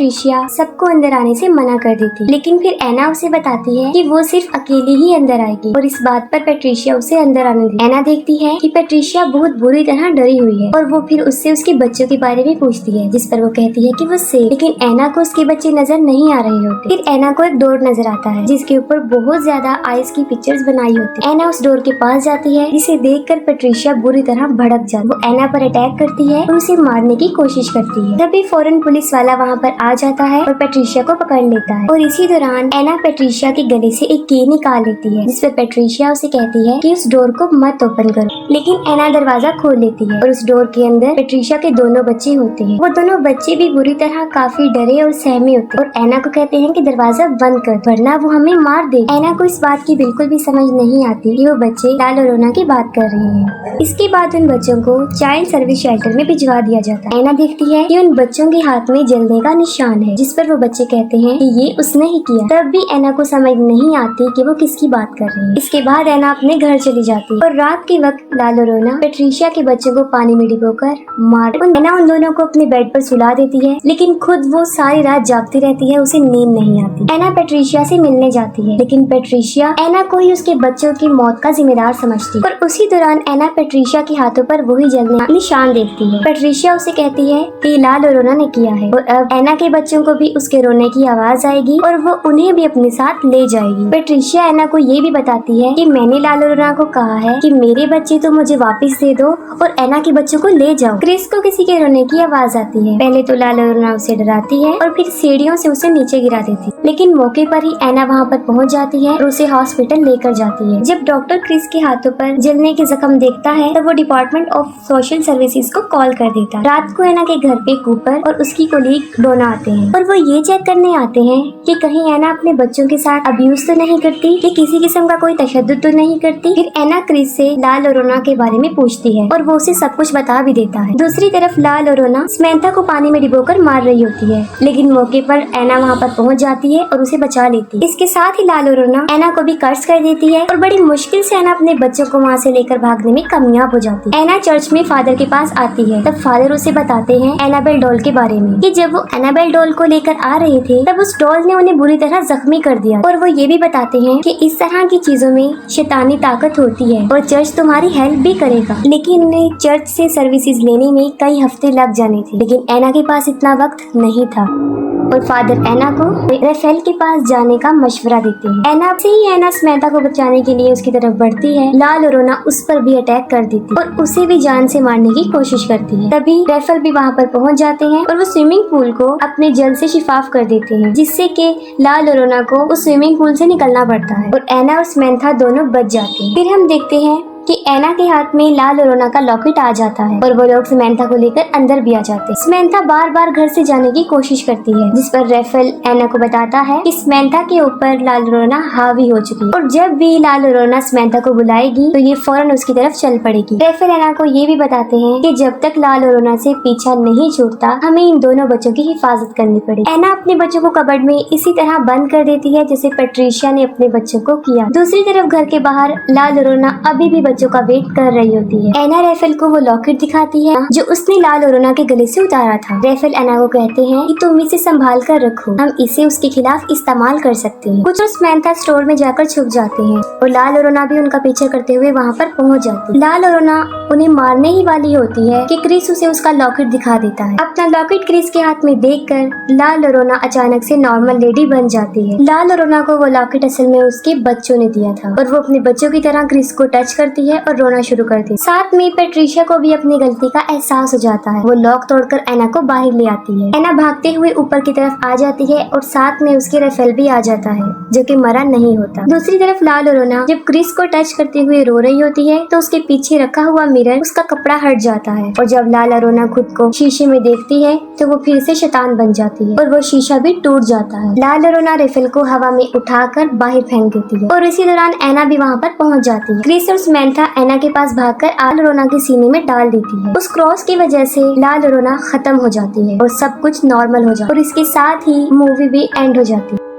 Patricia सबको अंदर आने से मना कर देती, लेकिन फिर एना उसे बताती है कि वो सिर्फ अकेली ही अंदर आएगी और इस बात पर पेट्रिशिया उसे अंदर आने देती। एना देखती है कि पेट्रिशिया बहुत बुरी तरह डरी हुई है और वो फिर उससे उसके बच्चों के बारे में पूछती है, जिस पर वो कहती है कि वो सेफ, लेकिन एना को उसके बच्चे नजर नहीं आ रहे होते। फिर एना को एक डोर नजर आता है जिसके ऊपर बहुत ज्यादा आइस की पिक्चर्स बनाई होती है। एना उस डोर के पास जाती है, जिसे देखकर पेट्रिशिया बुरी तरह भड़क जाती है। वो एना पर अटैक करती है और उसे मारने की कोशिश करती है। तभी फौरन पुलिस वाला वहाँ पर आ जाता है और पेट्रिशिया को पकड़ लेता है और इसी दौरान एना पेट्रिशिया के गले से एक की निकाल लेती है, जिस पर पेट्रिशिया उसे कहती है कि उस डोर को मत ओपन करो, लेकिन एना दरवाजा खोल लेती है और उस डोर के अंदर पेट्रिशिया के दोनों बच्चे होते हैं। वो दोनों बच्चे भी बुरी तरह काफी डरे और सहमे होते हैं और एना को कहते हैं कि दरवाजा बंद कर वरना वो हमें मार देगी। एना को इस बात की बिल्कुल भी समझ नहीं आती कि वो बच्चे ला लोरेना की बात कर रहे हैं। इसके बाद उन बच्चों को चाइल्ड सर्विस शेल्टर में भिजवा दिया जाता है। एना देखती है कि उन बच्चों के हाथ में जलने का निशान है, जिस पर वो बच्चे कहते हैं कि ये उसने ही किया। तब भी एना को समझ नहीं आती कि वो किसकी बात कर रही है। इसके बाद एना अपने घर चली जाती है और रात के वक्त ला लोरेना पेट्रिशिया के बच्चों को पानी में डुबोकर मार एना उन दोनों को अपने बेड पर सुला देती है, लेकिन खुद वो सारी रात जागती रहती है, उसे नींद नहीं आती। एना पेट्रिशिया से मिलने जाती है, लेकिन पेट्रिशिया एना को ही उसके बच्चों की मौत का जिम्मेदार समझती है और उसी दौरान एना पेट्रिशिया के हाथों पर वही जलने का निशान देखती है। पेट्रिशिया उसे कहती है कि ला लोरेना ने किया है और अब एना के बच्चों को भी उसके रोने की आवाज आएगी और वो उन्हें भी अपने साथ ले जाएगी। पेट्रिशिया एना को ये भी बताती है कि मैंने ला लोरेना को कहा है कि मेरे बच्चे तो मुझे वापस दे दो और एना के बच्चों को ले जाओ। क्रिस को किसी के रोने की आवाज आती है। पहले तो ला लोरेना उसे डराती है और फिर सीढ़ियों से उसे नीचे गिरा देती, लेकिन मौके पर ही एना वहाँ पर पहुँच जाती है और उसे हॉस्पिटल लेकर जाती है। जब डॉक्टर क्रिस के हाथों पर जलने के जख्म देखता है तब वो डिपार्टमेंट ऑफ सोशल सर्विसेज को कॉल कर देता है। रात को एना के घर पे कूपर और उसकी कोलीग डोना आते हैं और वो ये चेक करने आते हैं कि कहीं एना अपने बच्चों के साथ अब्यूज तो नहीं करती, कि किसी किस्म का कोई तशद्दुद तो नहीं करती। फिर एना क्रिस से ला लोरेना के बारे में पूछती है और वो उसे सब कुछ बता भी देता है। दूसरी तरफ ला लोरेना समंथा को पानी में डुबोकर मार रही होती है, लेकिन मौके पर एना वहाँ पर पहुँच जाती है और उसे बचा लेती है। इसके साथ ही ला लोरेना एना को भी कर्ज कर देती है और बड़ी मुश्किल से एना अपने बच्चों को वहाँ से लेकर भागने में कामयाब हो जाती है। एना चर्च में फादर के पास आती है, तब फादर उसे बताते हैं एनाबेल डॉल के बारे में कि जब वो एनाबेल डॉल को लेकर आ रहे थे तब उस डॉल ने उन्हें बुरी तरह जख्मी कर दिया और वो ये भी बताते हैं कि इस तरह की चीजों में शैतानी ताकत होती है और चर्च तुम्हारी हेल्प भी करेगा। लेकिन उन्हें चर्च से सर्विसेज लेने में कई हफ्ते लग जाने थे, लेकिन एना के पास इतना वक्त नहीं था और फादर एना को रेफेल के पास जाने का मशवरा देते हैं। एना से ही एना समंथा को बचाने के लिए उसकी तरफ बढ़ती है। ला लोरेना उस पर भी अटैक कर देती है और उसे भी जान से मारने की कोशिश करती है। तभी रेफेल भी वहाँ पर पहुँच जाते हैं और वो स्विमिंग पूल को अपने जल से शिफाफ कर देते हैं, जिससे कि ला लोरेना को उस स्विमिंग पूल से निकलना पड़ता है और एना और समंथा दोनों बच जाते हैं। फिर हम देखते हैं कि एना के हाथ में ला लोरेना का लॉकेट आ जाता है और वो लोग समंथा को लेकर अंदर भी आ जाते हैं। समंथा बार बार घर से जाने की कोशिश करती है, जिस पर रेफेल एना को बताता है कि समंथा के ऊपर ला लोरेना हावी हो चुकी है और जब भी ला लोरेना समंथा को बुलाएगी तो ये फौरन उसकी तरफ चल पड़ेगी। रेफेल एना को ये भी बताते हैं कि जब तक ला लोरेना से पीछा नहीं छूटता हमें इन दोनों बच्चों की हिफाजत करनी पड़ेगी। एना अपने बच्चों को कबर्ड में इसी तरह बंद कर देती है जैसे पेट्रिशिया ने अपने बच्चों को किया। दूसरी तरफ घर के बाहर ला लोरेना अभी भी बच्चों का वेट कर रही होती है। एना रेफेल को वो लॉकेट दिखाती है जो उसने ला लोरेना के गले से उतारा था। रेफेल एना को कहते हैं कि तुम इसे संभाल कर रखो, हम इसे उसके खिलाफ इस्तेमाल कर सकते हैं। कुछ समंथा स्टोर में जाकर छुप जाते हैं और ला लोरेना भी उनका पीछा करते हुए वहाँ पर पहुँच जाती है। ला लोरेना उन्हें मारने ही वाली होती है कि क्रिस उसे उसका लॉकेट दिखा देता है। अपना लॉकेट क्रिस के हाथ में देखकर ला लोरेना अचानक से नॉर्मल लेडी बन जाती है। ला लोरेना को वो लॉकेट असल में उसके बच्चों ने दिया था और वो अपने बच्चों की तरह क्रिस को टच करती है और रोना शुरू कर दी। साथ में पेट्रिशिया को भी अपनी गलती का एहसास हो जाता है। वो लॉक तोड़कर एना को बाहर ले आती है। एना भागते हुए ऊपर की तरफ आ जाती है और साथ में उसके रेफेल भी आ जाता है जो कि मरा नहीं होता। दूसरी तरफ ला लोरेना जब क्रिस को टच करते हुए रो रही होती है तो उसके पीछे रखा हुआ मिरर उसका कपड़ा हट जाता है और जब ला लोरेना खुद को शीशे में देखती है तो वो फिर से शैतान बन जाती है और वो शीशा भी टूट जाता है। ला लोरेना रेफेल को हवा में उठाकर बाहर फेंक देती है और इसी दौरान एना भी वहाँ पर पहुँच जाती है। क्रिस और समंथा एना के पास भागकर ला लोरेना के सीने में डाल देती है। उस क्रॉस की वजह से ला लोरेना खत्म हो जाती है और सब कुछ नॉर्मल हो जाता है और इसके साथ ही मूवी भी एंड हो जाती है।